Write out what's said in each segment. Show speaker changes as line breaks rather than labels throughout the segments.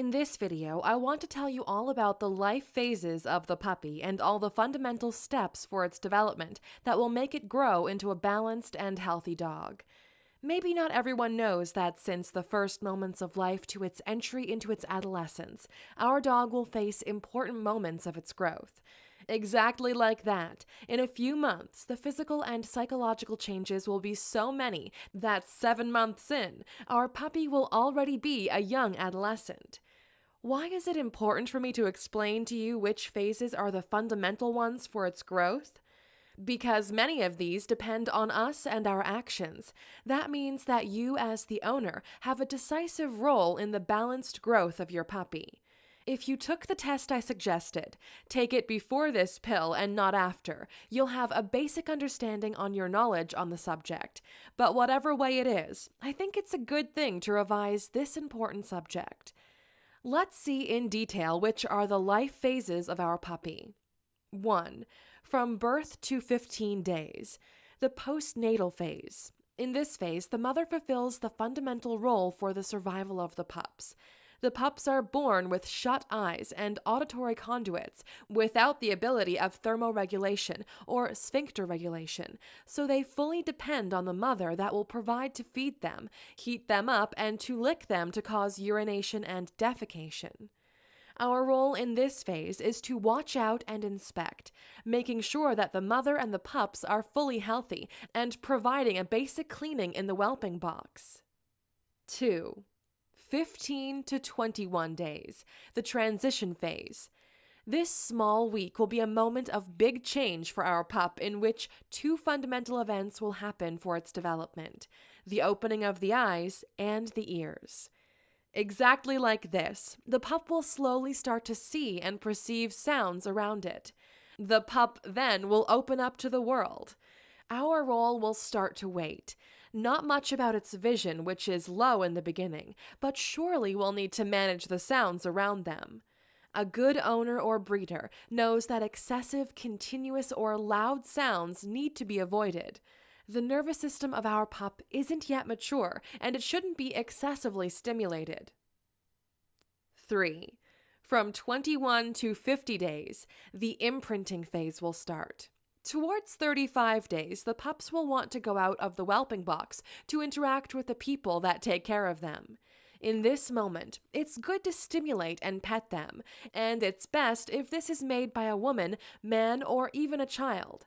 In this video, I want to tell you all about the life phases of the puppy and all the fundamental steps for its development that will make it grow into a balanced and healthy dog. Maybe not everyone knows that since the first moments of life to its entry into its adolescence, our dog will face important moments of its growth. Exactly like that. In a few months, the physical and psychological changes will be so many that 7 months in, our puppy will already be a young adolescent. Why is it important for me to explain to you which phases are the fundamental ones for its growth? Because many of these depend on us and our actions. That means that you, as the owner, have a decisive role in the balanced growth of your puppy. If you took the test I suggested, take it before this pill and not after, you'll have a basic understanding on your knowledge on the subject. But whatever way it is, I think it's a good thing to revise this important subject. Let's see in detail which are the life phases of our puppy. 1. From birth to 15 days, the postnatal phase. In this phase, the mother fulfills the fundamental role for the survival of the pups. The pups are born with shut eyes and auditory conduits without the ability of thermoregulation or sphincter regulation, so they fully depend on the mother that will provide to feed them, heat them up, and to lick them to cause urination and defecation. Our role in this phase is to watch out and inspect, making sure that the mother and the pups are fully healthy and providing a basic cleaning in the whelping box. 2. 15 to 21 days, the transition phase. This small week will be a moment of big change for our pup in which 2 fundamental events will happen for its development: the opening of the eyes and the ears. Exactly like this, the pup will slowly start to see and perceive sounds around it. The pup then will open up to the world. Our role will start to wait. Not much about its vision, which is low in the beginning, but surely we'll need to manage the sounds around them. A good owner or breeder knows that excessive, continuous, or loud sounds need to be avoided. The nervous system of our pup isn't yet mature, and it shouldn't be excessively stimulated. 3. From 21 to 50 days, the imprinting phase will start. Towards 35 days, the pups will want to go out of the whelping box to interact with the people that take care of them. In this moment, it's good to stimulate and pet them, and it's best if this is made by a woman, man, or even a child.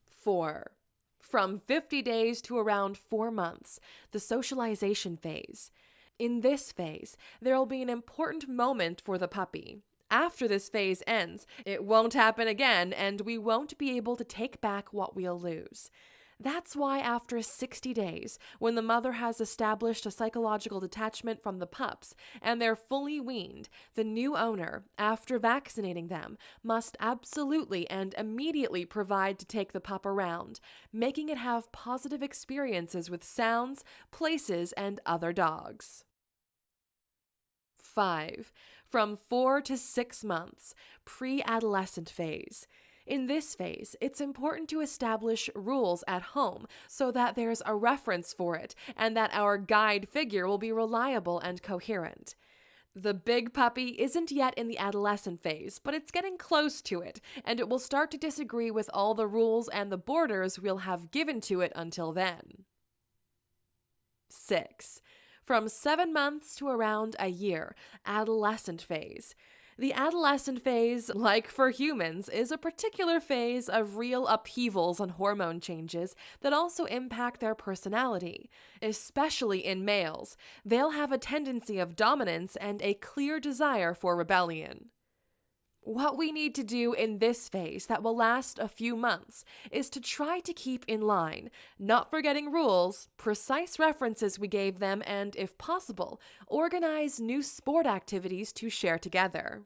4. From 50 days to around 4 months, the socialization phase. In this phase, there will be an important moment for the puppy. After this phase ends, it won't happen again, and we won't be able to take back what we'll lose. That's why after 60 days, when the mother has established a psychological detachment from the pups and they're fully weaned, the new owner, after vaccinating them, must absolutely and immediately provide to take the pup around, making it have positive experiences with sounds, places, and other dogs. 5. From 4 to 6 months, pre-adolescent phase. In this phase, it's important to establish rules at home so that there's a reference for it and that our guide figure will be reliable and coherent. The big puppy isn't yet in the adolescent phase, but it's getting close to it, and it will start to disagree with all the rules and the borders we'll have given to it until then. 6. From 7 months to around a year, adolescent phase. The adolescent phase, like for humans, is a particular phase of real upheavals and hormone changes that also impact their personality. Especially in males, they'll have a tendency of dominance and a clear desire for rebellion. What we need to do in this phase that will last a few months is to try to keep in line, not forgetting rules, precise references we gave them, and, if possible, organize new sport activities to share together.